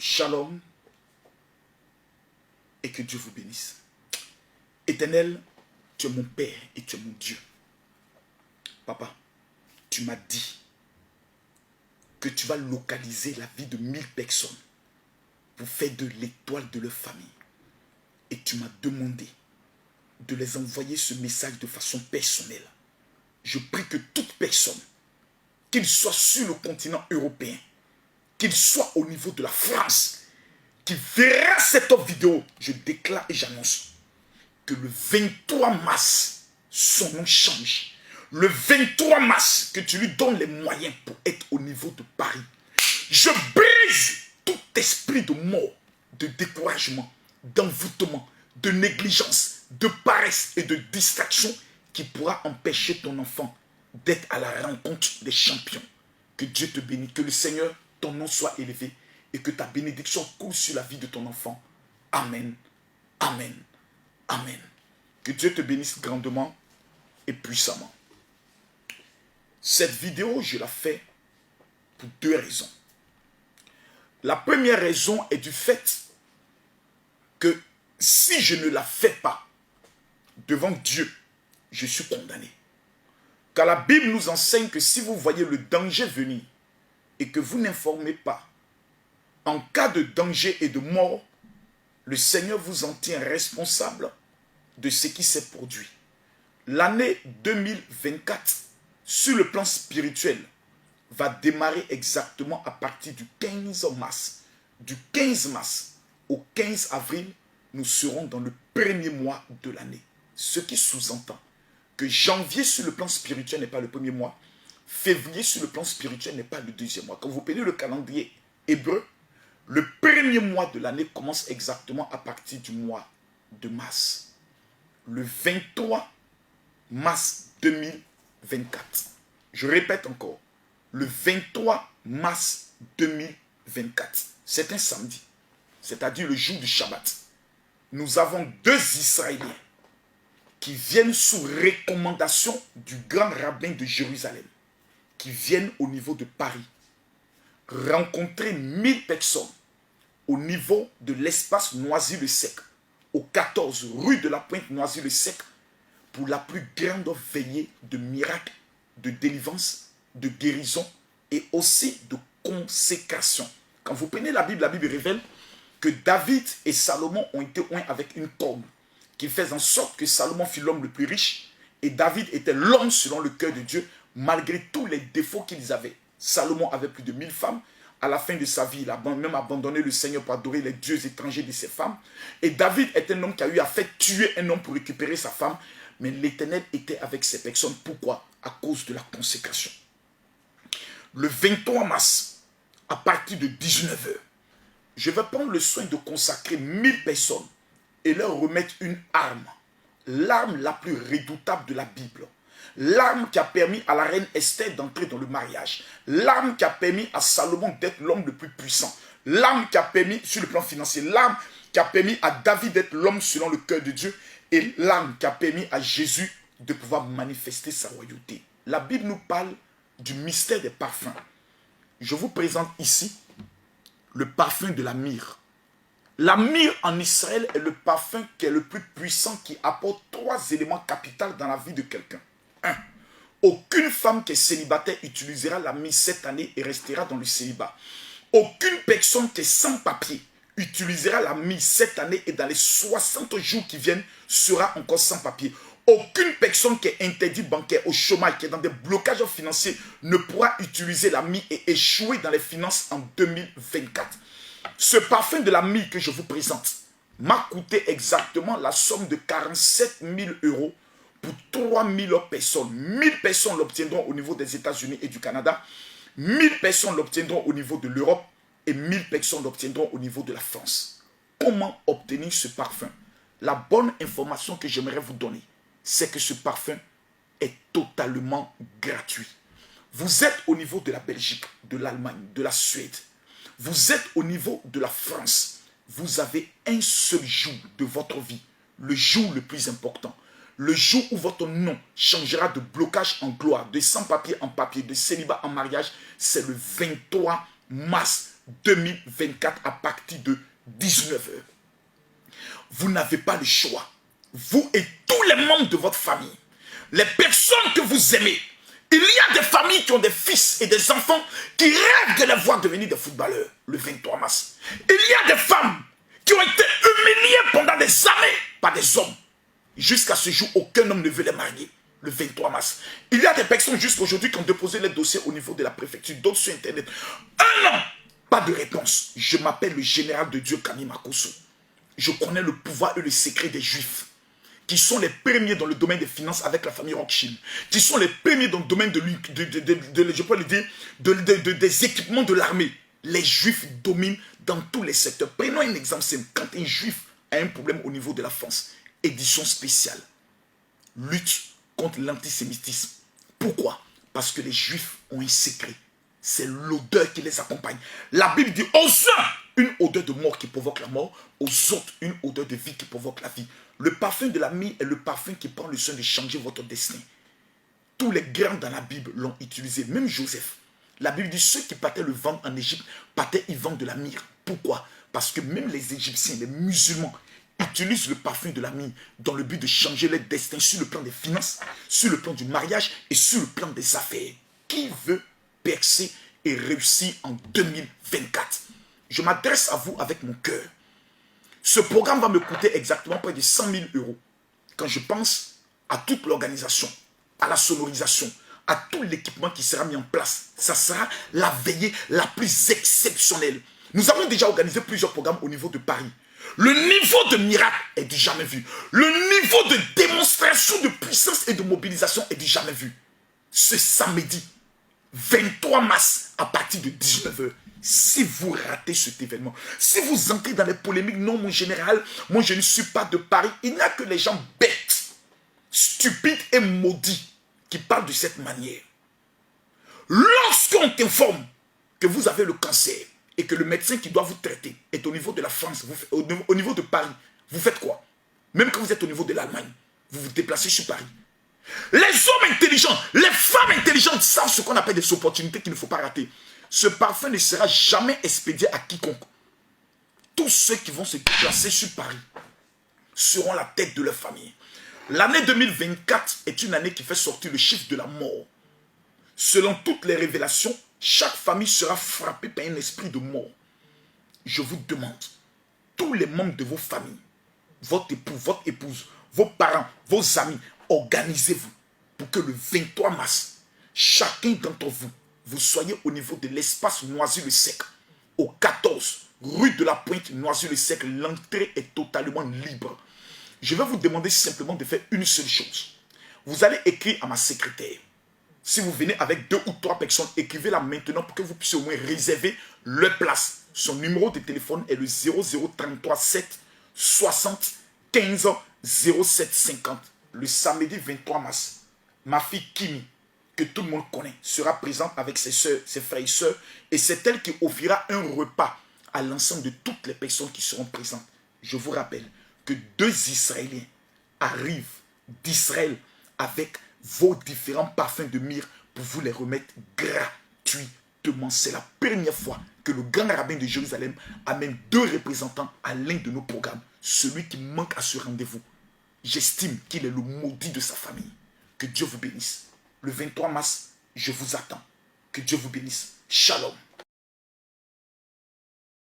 Shalom et que Dieu vous bénisse. Éternel, tu es mon Père et tu es mon Dieu. Papa, tu m'as dit que tu vas localiser la vie de 1000 personnes pour faire de l'étoile de leur famille. Et tu m'as demandé de les envoyer ce message de façon personnelle. Je prie que toute personne, qu'il soit sur le continent européen, qu'il soit au niveau de la France, qui verra cette vidéo, je déclare et j'annonce que le 23 mars, son nom change. Le 23 mars, que tu lui donnes les moyens pour être au niveau de Paris. Je brise tout esprit de mort, de découragement, d'envoûtement, de négligence, de paresse et de distraction qui pourra empêcher ton enfant d'être à la rencontre des champions. Que Dieu te bénisse, que le Seigneur, ton nom soit élevé et que ta bénédiction coule sur la vie de ton enfant. Amen. Amen. Amen. Que Dieu te bénisse grandement et puissamment. Cette vidéo, je la fais pour deux raisons. La première raison est du fait que si je ne la fais pas devant Dieu, je suis condamné. Car la Bible nous enseigne que si vous voyez le danger venir et que vous n'informez pas, en cas de danger et de mort, le Seigneur vous en tient responsable de ce qui s'est produit. L'année 2024, sur le plan spirituel, va démarrer exactement à partir du 15 mars. Du 15 mars au 15 avril, nous serons dans le premier mois de l'année. Ce qui sous-entend que janvier sur le plan spirituel n'est pas le premier mois, février sur le plan spirituel n'est pas le deuxième mois. Quand vous prenez le calendrier hébreu, le premier mois de l'année commence exactement à partir du mois de mars. Le 23 mars 2024. Je répète encore, le 23 mars 2024. C'est un samedi, c'est-à-dire le jour du Shabbat. Nous avons deux Israéliens qui viennent sous recommandation du grand rabbin de Jérusalem, qui viennent au niveau de Paris, rencontrer 1000 personnes au niveau de l'espace Noisy-le-Sec, au 14 rue de la Pointe Noisy-le-Sec, pour la plus grande veillée de miracles, de délivrance, de guérison et aussi de consécration. Quand vous prenez la Bible révèle que David et Salomon ont été oints avec une corne, qui fait en sorte que Salomon fut l'homme le plus riche et David était l'homme selon le cœur de Dieu, malgré tous les défauts qu'ils avaient. Salomon avait plus de 1000 femmes. À la fin de sa vie, il a même abandonné le Seigneur pour adorer les dieux étrangers de ses femmes. Et David est un homme qui a eu à faire tuer un homme pour récupérer sa femme. Mais l'Éternel était avec ces personnes. Pourquoi? À cause de la consécration. Le 23 mars, à partir de 19 h, je vais prendre le soin de consacrer 1000 personnes et leur remettre une arme. L'arme la plus redoutable de la Bible. L'arme qui a permis à la reine Esther d'entrer dans le mariage. L'arme qui a permis à Salomon d'être l'homme le plus puissant. L'arme qui a permis, sur le plan financier, l'arme qui a permis à David d'être l'homme selon le cœur de Dieu. Et l'arme qui a permis à Jésus de pouvoir manifester sa royauté. La Bible nous parle du mystère des parfums. Je vous présente ici le parfum de la myrrhe. La myrrhe en Israël est le parfum qui est le plus puissant, qui apporte 3 éléments capitaux dans la vie de quelqu'un. 1. Aucune femme qui est célibataire utilisera la myrrhe cette année et restera dans le célibat. Aucune personne qui est sans papier utilisera la myrrhe cette année et dans les 60 jours qui viennent sera encore sans papier. Aucune personne qui est interdite bancaire, au chômage, qui est dans des blocages financiers ne pourra utiliser la myrrhe et échouer dans les finances en 2024. Ce parfum de la myrrhe que je vous présente m'a coûté exactement la somme de 47 000 € pour 3000 personnes. 1000 personnes l'obtiendront au niveau des États-Unis et du Canada. 1000 personnes l'obtiendront au niveau de l'Europe et 1000 personnes l'obtiendront au niveau de la France. Comment obtenir ce parfum? La bonne information que j'aimerais vous donner, c'est que ce parfum est totalement gratuit. Vous êtes au niveau de la Belgique, de l'Allemagne, de la Suède. Vous êtes au niveau de la France. Vous avez un seul jour de votre vie, le jour le plus important. Le jour où votre nom changera de blocage en gloire, de sans-papier en papier, de célibat en mariage, c'est le 23 mars 2024 à partir de 19 h. Vous n'avez pas le choix. Vous et tous les membres de votre famille, les personnes que vous aimez. Il y a des familles qui ont des fils et des enfants qui rêvent de les voir devenir des footballeurs le 23 mars. Il y a des femmes qui ont été humiliées pendant des années par des hommes. Jusqu'à ce jour, aucun homme ne veut les marier le 23 mars. Il y a des personnes jusqu'à aujourd'hui qui ont déposé les dossiers au niveau de la préfecture, d'autres sur Internet. Un an, pas de réponse. Je m'appelle le général de Dieu Kami Makosso. Je connais le pouvoir et le secret des Juifs, qui sont les premiers dans le domaine des finances avec la famille Rothschild, qui sont les premiers dans le domaine des équipements de l'armée. Les Juifs dominent dans tous les secteurs. Prenons un exemple simple. Quand un Juif a un problème au niveau de la France, édition spéciale, lutte contre l'antisémitisme. Pourquoi? Parce que les Juifs ont un secret. C'est l'odeur qui les accompagne. La Bible dit aux uns une odeur de mort qui provoque la mort, aux autres une odeur de vie qui provoque la vie. Le parfum de la myrrhe est le parfum qui prend le soin de changer votre destin. Tous les grands dans la Bible l'ont utilisé, même Joseph. La Bible dit ceux qui partaient le vendre en Égypte partaient y vendre de la myrrhe. Pourquoi? Parce que même les Égyptiens, les musulmans, utilisent le parfum de la myrrhe dans le but de changer leur destin sur le plan des finances, sur le plan du mariage et sur le plan des affaires. Qui veut percer et réussir en 2024? Je m'adresse à vous avec mon cœur. Ce programme va me coûter exactement près de 100 000 €. Quand je pense à toute l'organisation, à la sonorisation, à tout l'équipement qui sera mis en place, ça sera la veillée la plus exceptionnelle. Nous avons déjà organisé plusieurs programmes au niveau de Paris. Le niveau de miracle est du jamais vu. Le niveau de démonstration de puissance et de mobilisation est du jamais vu. Ce samedi 23 mars à partir de 19 h. Si vous ratez cet événement, si vous entrez dans les polémiques, non mon général, moi je ne suis pas de Paris. Il n'y a que les gens bêtes, stupides et maudits qui parlent de cette manière. Lorsqu'on t'informe que vous avez le cancer et que le médecin qui doit vous traiter est au niveau de la France, au niveau de Paris, vous faites quoi? Même quand vous êtes au niveau de l'Allemagne, vous vous déplacez sur Paris. Les hommes intelligents, les femmes intelligentes savent ce qu'on appelle des opportunités qu'il ne faut pas rater. Ce parfum ne sera jamais expédié à quiconque. Tous ceux qui vont se déplacer sur Paris seront la tête de leur famille. L'année 2024 est une année qui fait sortir le chiffre de la mort. Selon toutes les révélations, chaque famille sera frappée par un esprit de mort. Je vous demande, tous les membres de vos familles, votre époux, votre épouse, vos parents, vos amis, organisez-vous pour que le 23 mars, chacun d'entre vous, vous soyez au niveau de l'espace Noisy-le-Sec, au 14, rue de la Pointe, Noisy-le-Sec. L'entrée est totalement libre. Je vais vous demander simplement de faire une seule chose. Vous allez écrire à ma secrétaire. Si vous venez avec 2 ou 3 personnes, écrivez-la maintenant pour que vous puissiez au moins réserver leur place. Son numéro de téléphone est le 0033 7 60 15 07 50. Le samedi 23 mars, ma fille Kimi, que tout le monde connaît, sera présente avec ses soeurs, ses frères et sœurs, et c'est elle qui offrira un repas à l'ensemble de toutes les personnes qui seront présentes. Je vous rappelle que 2 Israéliens arrivent d'Israël avec vos différents parfums de myrrhe pour vous les remettre gratuitement. C'est la première fois que le grand rabbin de Jérusalem amène 2 représentants à l'un de nos programmes. Celui qui manque à ce rendez-vous, j'estime qu'il est le maudit de sa famille. Que Dieu vous bénisse. Le 23 mars, je vous attends. Que Dieu vous bénisse. Shalom.